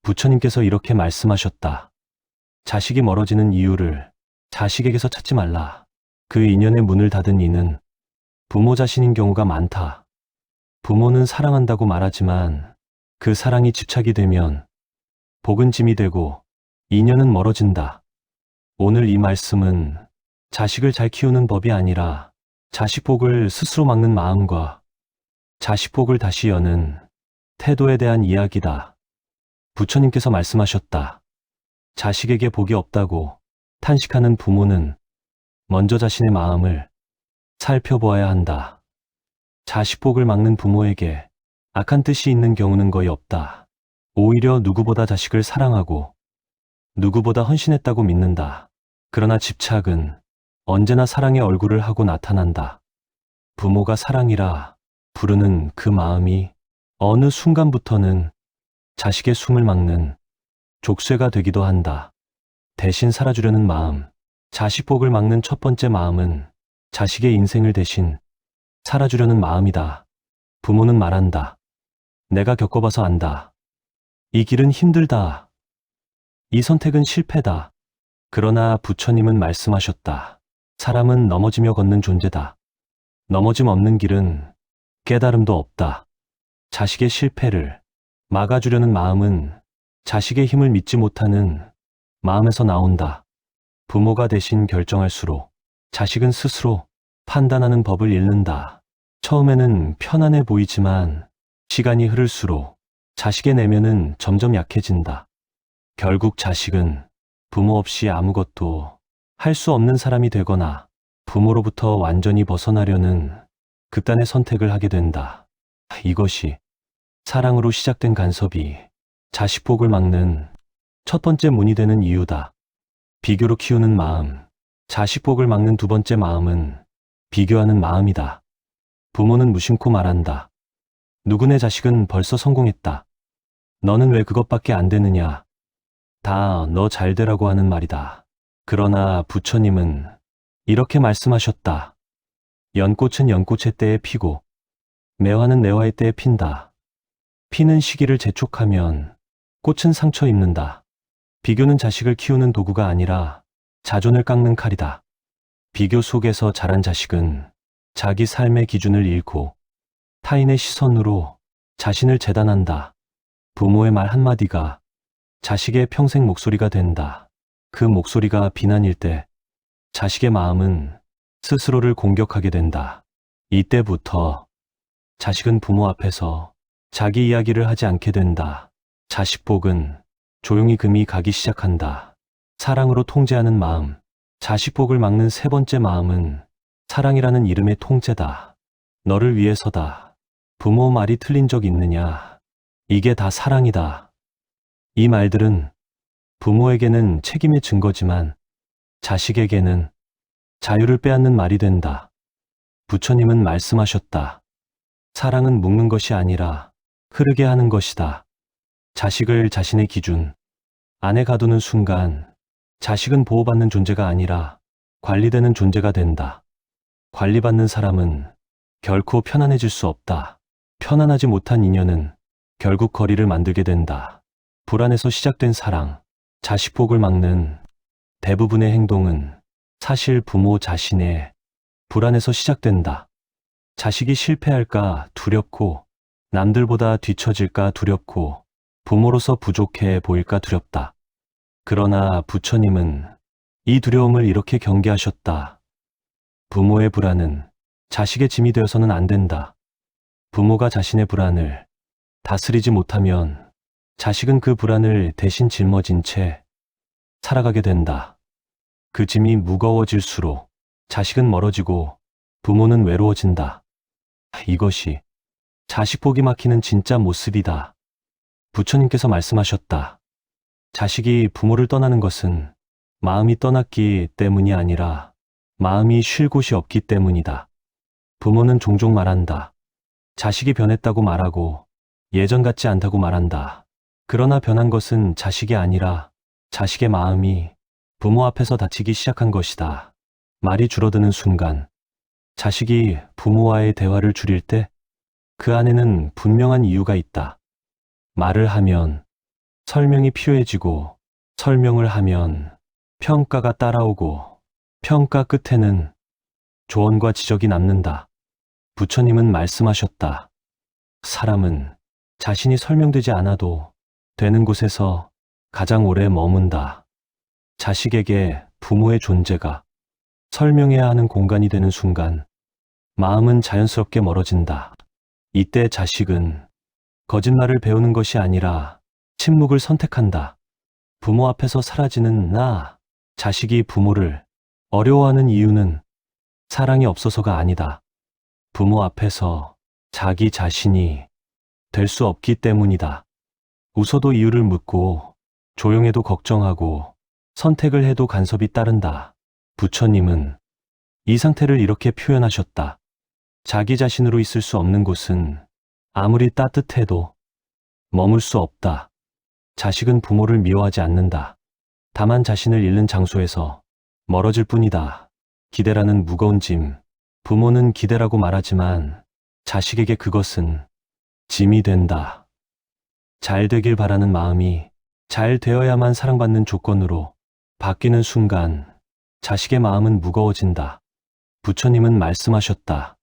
부처님께서 이렇게 말씀하셨다. 자식이 멀어지는 이유를 자식에게서 찾지 말라. 그 인연의 문을 닫은 이는 부모 자신인 경우가 많다. 부모는 사랑한다고 말하지만 그 사랑이 집착이 되면 복은 짐이 되고 인연은 멀어진다. 오늘 이 말씀은 자식을 잘 키우는 법이 아니라 자식 복을 스스로 막는 마음과 자식 복을 다시 여는 태도에 대한 이야기다. 부처님께서 말씀하셨다. 자식에게 복이 없다고 탄식하는 부모는 먼저 자신의 마음을 살펴보아야 한다. 자식 복을 막는 부모에게 악한 뜻이 있는 경우는 거의 없다. 오히려 누구보다 자식을 사랑하고 누구보다 헌신했다고 믿는다. 그러나 집착은 언제나 사랑의 얼굴을 하고 나타난다. 부모가 사랑이라 부르는 그 마음이 어느 순간부터는 자식의 숨을 막는 족쇄가 되기도 한다. 대신 살아주려는 마음, 자식 복을 막는 첫 번째 마음은 자식의 인생을 대신 살아주려는 마음이다. 부모는 말한다. 내가 겪어봐서 안다. 이 길은 힘들다. 이 선택은 실패다. 그러나 부처님은 말씀하셨다. 사람은 넘어지며 걷는 존재다. 넘어짐 없는 길은 깨달음도 없다. 자식의 실패를 막아주려는 마음은 자식의 힘을 믿지 못하는 마음에서 나온다. 부모가 대신 결정할수록 자식은 스스로 판단하는 법을 잃는다. 처음에는 편안해 보이지만 시간이 흐를수록 자식의 내면은 점점 약해진다. 결국 자식은 부모 없이 아무것도 할 수 없는 사람이 되거나 부모로부터 완전히 벗어나려는 극단의 선택을 하게 된다. 이것이 사랑으로 시작된 간섭이 자식 복을 막는 첫 번째 문이 되는 이유다. 비교로 키우는 마음, 자식 복을 막는 두 번째 마음은 비교하는 마음이다. 부모는 무심코 말한다. 누구네 자식은 벌써 성공했다. 너는 왜 그것밖에 안 되느냐. 다 너 잘 되라고 하는 말이다. 그러나 부처님은 이렇게 말씀하셨다. 연꽃은 연꽃의 때에 피고 매화는 매화의 때에 핀다. 피는 시기를 재촉하면 꽃은 상처 입는다. 비교는 자식을 키우는 도구가 아니라 자존을 깎는 칼이다. 비교 속에서 자란 자식은 자기 삶의 기준을 잃고 타인의 시선으로 자신을 재단한다. 부모의 말 한마디가 자식의 평생 목소리가 된다. 그 목소리가 비난일 때 자식의 마음은 스스로를 공격하게 된다. 이때부터 자식은 부모 앞에서 자기 이야기를 하지 않게 된다. 자식 복은 조용히 금이 가기 시작한다. 사랑으로 통제하는 마음, 자식 복을 막는 세 번째 마음은 사랑이라는 이름의 통제다. 너를 위해서다. 부모 말이 틀린 적 있느냐? 이게 다 사랑이다. 이 말들은 부모에게는 책임의 증거지만 자식에게는 자유를 빼앗는 말이 된다. 부처님은 말씀하셨다. 사랑은 묶는 것이 아니라 흐르게 하는 것이다. 자식을 자신의 기준 안에 가두는 순간 자식은 보호받는 존재가 아니라 관리되는 존재가 된다. 관리받는 사람은 결코 편안해질 수 없다. 편안하지 못한 인연은 결국 거리를 만들게 된다. 불안에서 시작된 사랑, 자식 복을 막는 대부분의 행동은 사실 부모 자신의 불안에서 시작된다. 자식이 실패할까 두렵고 남들보다 뒤처질까 두렵고 부모로서 부족해 보일까 두렵다. 그러나 부처님은 이 두려움을 이렇게 경계하셨다. 부모의 불안은 자식의 짐이 되어서는 안 된다. 부모가 자신의 불안을 다스리지 못하면 자식은 그 불안을 대신 짊어진 채 살아가게 된다. 그 짐이 무거워질수록 자식은 멀어지고 부모는 외로워진다. 이것이 자식 복이 막히는 진짜 모습이다. 부처님께서 말씀하셨다. 자식이 부모를 떠나는 것은 마음이 떠났기 때문이 아니라 마음이 쉴 곳이 없기 때문이다. 부모는 종종 말한다. 자식이 변했다고 말하고 예전 같지 않다고 말한다. 그러나 변한 것은 자식이 아니라 자식의 마음이 부모 앞에서 다치기 시작한 것이다. 말이 줄어드는 순간 자식이 부모와의 대화를 줄일 때 그 안에는 분명한 이유가 있다. 말을 하면 설명이 필요해지고 설명을 하면 평가가 따라오고 평가 끝에는 조언과 지적이 남는다. 부처님은 말씀하셨다. 사람은 자신이 설명되지 않아도 되는 곳에서 가장 오래 머문다. 자식에게 부모의 존재가 설명해야 하는 공간이 되는 순간 마음은 자연스럽게 멀어진다. 이때 자식은 거짓말을 배우는 것이 아니라 침묵을 선택한다. 부모 앞에서 사라지는 나. 자식이 부모를 어려워하는 이유는 사랑이 없어서가 아니다. 부모 앞에서 자기 자신이 될 수 없기 때문이다. 웃어도 이유를 묻고 조용해도 걱정하고 선택을 해도 간섭이 따른다. 부처님은 이 상태를 이렇게 표현하셨다. 자기 자신으로 있을 수 없는 곳은 아무리 따뜻해도 머물 수 없다. 자식은 부모를 미워하지 않는다. 다만 자신을 잃는 장소에서 멀어질 뿐이다. 기대라는 무거운 짐. 부모는 기대라고 말하지만 자식에게 그것은 짐이 된다. 잘 되길 바라는 마음이 잘 되어야만 사랑받는 조건으로 바뀌는 순간 자식의 마음은 무거워진다. 부처님은 말씀하셨다.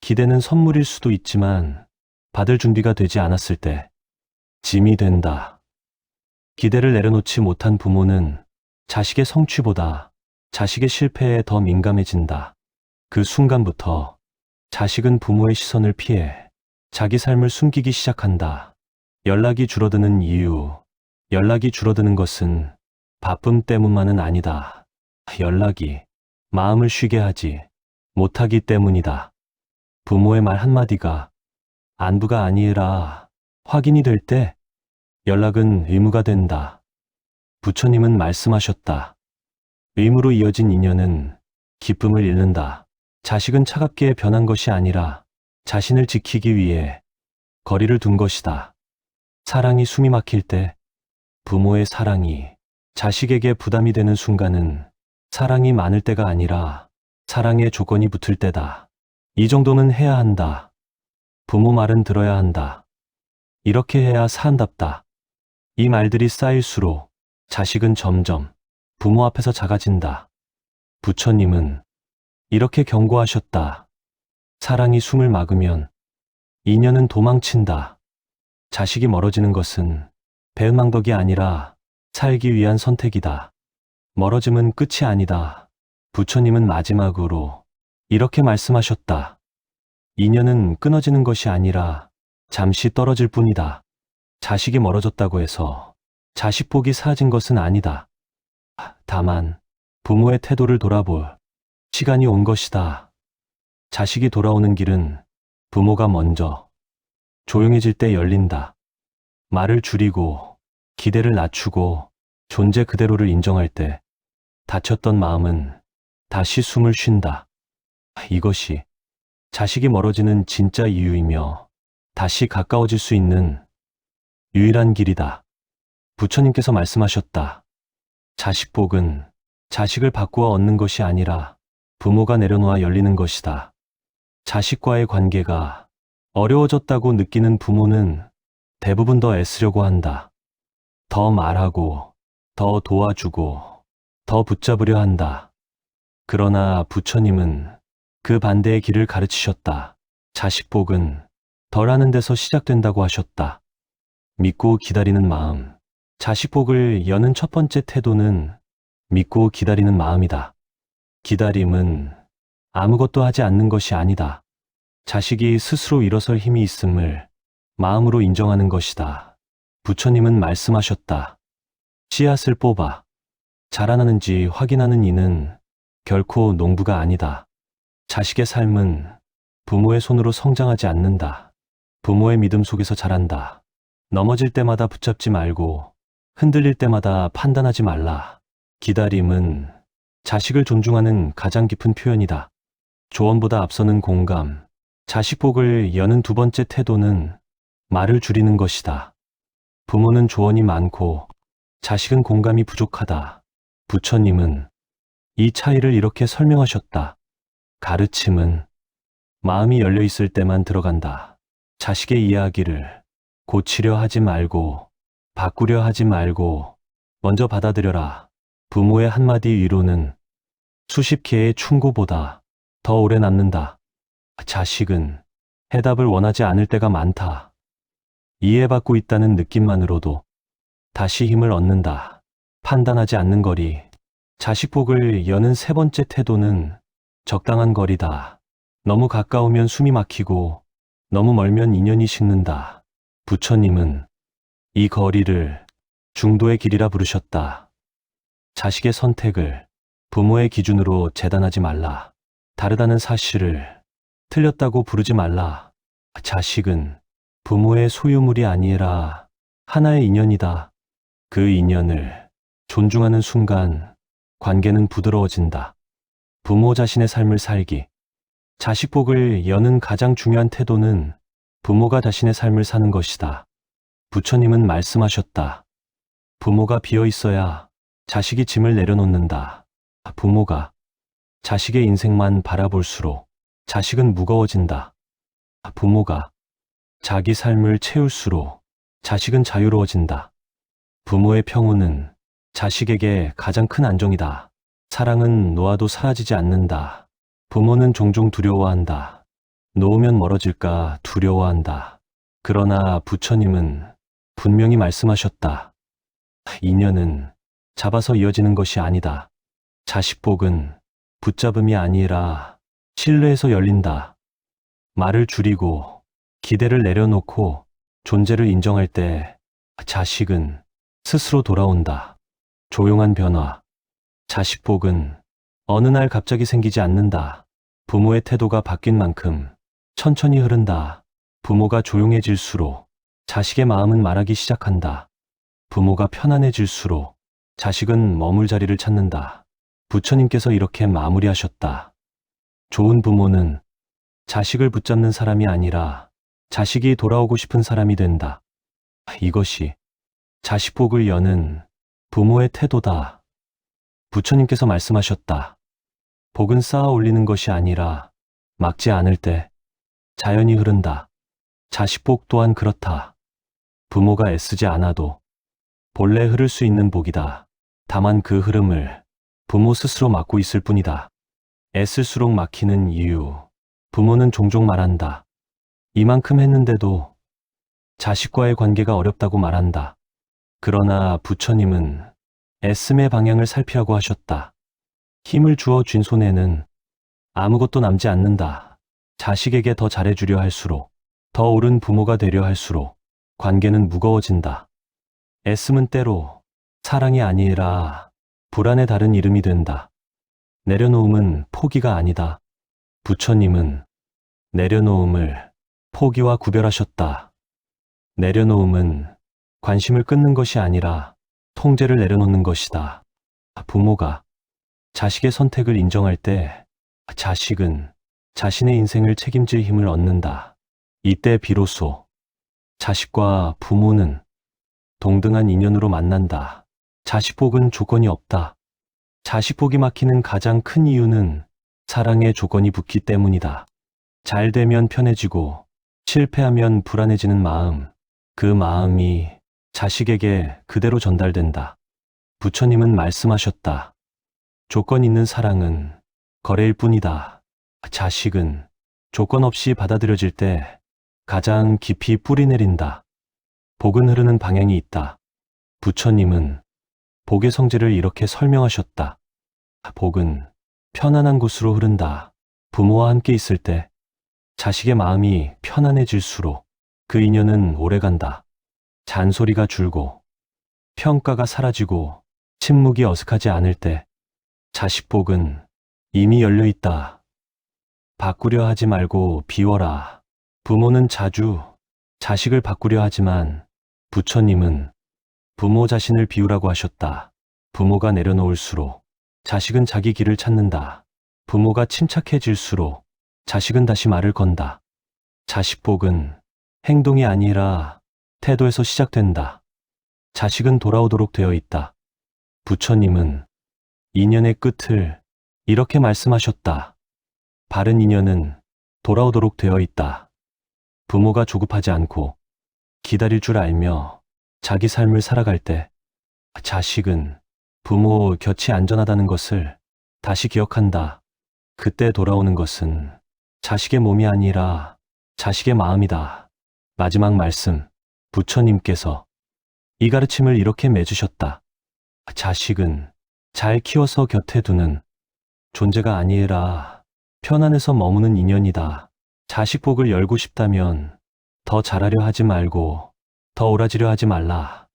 기대는 선물일 수도 있지만 받을 준비가 되지 않았을 때 짐이 된다. 기대를 내려놓지 못한 부모는 자식의 성취보다 자식의 실패에 더 민감해진다. 그 순간부터 자식은 부모의 시선을 피해 자기 삶을 숨기기 시작한다. 연락이 줄어드는 이유. 연락이 줄어드는 것은 바쁨 때문만은 아니다. 연락이 마음을 쉬게 하지 못하기 때문이다. 부모의 말 한마디가 안부가 아니라 확인이 될 때 연락은 의무가 된다. 부처님은 말씀하셨다. 의무로 이어진 인연은 기쁨을 잃는다. 자식은 차갑게 변한 것이 아니라 자신을 지키기 위해 거리를 둔 것이다. 사랑이 숨이 막힐 때 부모의 사랑이 자식에게 부담이 되는 순간은 사랑이 많을 때가 아니라 사랑의 조건이 붙을 때다. 이 정도는 해야 한다. 부모 말은 들어야 한다. 이렇게 해야 사람답다. 이 말들이 쌓일수록 자식은 점점 부모 앞에서 작아진다. 부처님은 이렇게 경고하셨다. 사랑이 숨을 막으면 인연은 도망친다. 자식이 멀어지는 것은 배은망덕이 아니라 살기 위한 선택이다. 멀어짐은 끝이 아니다. 부처님은 마지막으로 이렇게 말씀하셨다. 인연은 끊어지는 것이 아니라 잠시 떨어질 뿐이다. 자식이 멀어졌다고 해서 자식 복이 사라진 것은 아니다. 다만 부모의 태도를 돌아볼 시간이 온 것이다. 자식이 돌아오는 길은 부모가 먼저 조용해질 때 열린다. 말을 줄이고 기대를 낮추고 존재 그대로를 인정할 때 다쳤던 마음은 다시 숨을 쉰다. 이것이 자식이 멀어지는 진짜 이유이며 다시 가까워질 수 있는 유일한 길이다. 부처님께서 말씀하셨다. 자식 복은 자식을 바꾸어 얻는 것이 아니라 부모가 내려놓아 열리는 것이다. 자식과의 관계가 어려워졌다고 느끼는 부모는 대부분 더 애쓰려고 한다. 더 말하고, 더 도와주고, 더 붙잡으려 한다. 그러나 부처님은 그 반대의 길을 가르치셨다. 자식 복은 덜 하는 데서 시작된다고 하셨다. 믿고 기다리는 마음. 자식 복을 여는 첫 번째 태도는 믿고 기다리는 마음이다. 기다림은 아무것도 하지 않는 것이 아니다. 자식이 스스로 일어설 힘이 있음을 마음으로 인정하는 것이다. 부처님은 말씀하셨다. 씨앗을 뽑아 자라나는지 확인하는 이는 결코 농부가 아니다. 자식의 삶은 부모의 손으로 성장하지 않는다. 부모의 믿음 속에서 자란다. 넘어질 때마다 붙잡지 말고 흔들릴 때마다 판단하지 말라. 기다림은 자식을 존중하는 가장 깊은 표현이다. 조언보다 앞서는 공감. 자식 복을 여는 두 번째 태도는 말을 줄이는 것이다. 부모는 조언이 많고 자식은 공감이 부족하다. 부처님은 이 차이를 이렇게 설명하셨다. 가르침은 마음이 열려 있을 때만 들어간다. 자식의 이야기를 고치려 하지 말고 바꾸려 하지 말고 먼저 받아들여라. 부모의 한마디 위로는 수십 개의 충고보다 더 오래 남는다. 자식은 해답을 원하지 않을 때가 많다. 이해받고 있다는 느낌만으로도 다시 힘을 얻는다. 판단하지 않는 거리. 자식 복을 여는 세 번째 태도는 적당한 거리다. 너무 가까우면 숨이 막히고 너무 멀면 인연이 식는다. 부처님은 이 거리를 중도의 길이라 부르셨다. 자식의 선택을 부모의 기준으로 재단하지 말라. 다르다는 사실을 틀렸다고 부르지 말라. 자식은 부모의 소유물이 아니라 하나의 인연이다. 그 인연을 존중하는 순간 관계는 부드러워진다. 부모 자신의 삶을 살기. 자식 복을 여는 가장 중요한 태도는 부모가 자신의 삶을 사는 것이다. 부처님은 말씀하셨다. 부모가 비어 있어야 자식이 짐을 내려놓는다. 부모가 자식의 인생만 바라볼수록 자식은 무거워진다. 부모가 자기 삶을 채울수록 자식은 자유로워진다. 부모의 평온은 자식에게 가장 큰 안정이다. 사랑은 놓아도 사라지지 않는다. 부모는 종종 두려워한다. 놓으면 멀어질까 두려워한다. 그러나 부처님은 분명히 말씀하셨다. 인연은 잡아서 이어지는 것이 아니다. 자식 복은 붙잡음이 아니라 신뢰에서 열린다. 말을 줄이고 기대를 내려놓고 존재를 인정할 때 자식은 스스로 돌아온다. 조용한 변화. 자식 복은 어느 날 갑자기 생기지 않는다. 부모의 태도가 바뀐 만큼 천천히 흐른다. 부모가 조용해질수록 자식의 마음은 말하기 시작한다. 부모가 편안해질수록 자식은 머물 자리를 찾는다. 부처님께서 이렇게 마무리하셨다. 좋은 부모는 자식을 붙잡는 사람이 아니라 자식이 돌아오고 싶은 사람이 된다. 이것이 자식 복을 여는 부모의 태도다. 부처님께서 말씀하셨다. 복은 쌓아 올리는 것이 아니라 막지 않을 때 자연히 흐른다. 자식 복 또한 그렇다. 부모가 애쓰지 않아도 본래 흐를 수 있는 복이다. 다만 그 흐름을 부모 스스로 막고 있을 뿐이다. 애쓸수록 막히는 이유. 부모는 종종 말한다. 이만큼 했는데도 자식과의 관계가 어렵다고 말한다. 그러나 부처님은 애씀의 방향을 살피라고 하셨다. 힘을 주어 쥔 손에는 아무것도 남지 않는다. 자식에게 더 잘해주려 할수록, 더 옳은 부모가 되려 할수록 관계는 무거워진다. 애씀은 때로 사랑이 아니라 불안의 다른 이름이 된다. 내려놓음은 포기가 아니다. 부처님은 내려놓음을 포기와 구별하셨다. 내려놓음은 관심을 끊는 것이 아니라 통제를 내려놓는 것이다. 부모가 자식의 선택을 인정할 때 자식은 자신의 인생을 책임질 힘을 얻는다. 이때 비로소 자식과 부모는 동등한 인연으로 만난다. 자식 복은 조건이 없다. 자식 복이 막히는 가장 큰 이유는 사랑의 조건이 붙기 때문이다. 잘 되면 편해지고 실패하면 불안해지는 마음, 그 마음이 자식에게 그대로 전달된다. 부처님은 말씀하셨다. 조건 있는 사랑은 거래일 뿐이다. 자식은 조건 없이 받아들여질 때 가장 깊이 뿌리내린다. 복은 흐르는 방향이 있다. 부처님은 복의 성질을 이렇게 설명하셨다. 복은 편안한 곳으로 흐른다. 부모와 함께 있을 때 자식의 마음이 편안해질수록 그 인연은 오래간다. 잔소리가 줄고 평가가 사라지고 침묵이 어색하지 않을 때 자식 복은 이미 열려 있다. 바꾸려 하지 말고 비워라. 부모는 자주 자식을 바꾸려 하지만 부처님은 부모 자신을 비우라고 하셨다. 부모가 내려놓을수록 자식은 자기 길을 찾는다. 부모가 침착해질수록 자식은 다시 말을 건다. 자식 복은 행동이 아니라 태도에서 시작된다. 자식은 돌아오도록 되어 있다. 부처님은 인연의 끝을 이렇게 말씀하셨다. 바른 인연은 돌아오도록 되어 있다. 부모가 조급하지 않고 기다릴 줄 알며 자기 삶을 살아갈 때 자식은 부모 곁이 안전하다는 것을 다시 기억한다. 그때 돌아오는 것은 자식의 몸이 아니라 자식의 마음이다. 마지막 말씀, 부처님께서 이 가르침을 이렇게 맺으셨다. 자식은 잘 키워서 곁에 두는 존재가 아니라 편안해서 머무는 인연이다. 자식 복을 열고 싶다면 더 잘하려 하지 말고 더 옳아지려 하지 말라.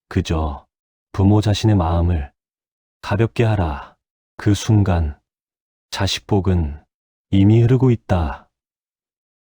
그저 부모 자신의 마음을 가볍게 하라. 그 순간 자식 복은 이미 흐르고 있다.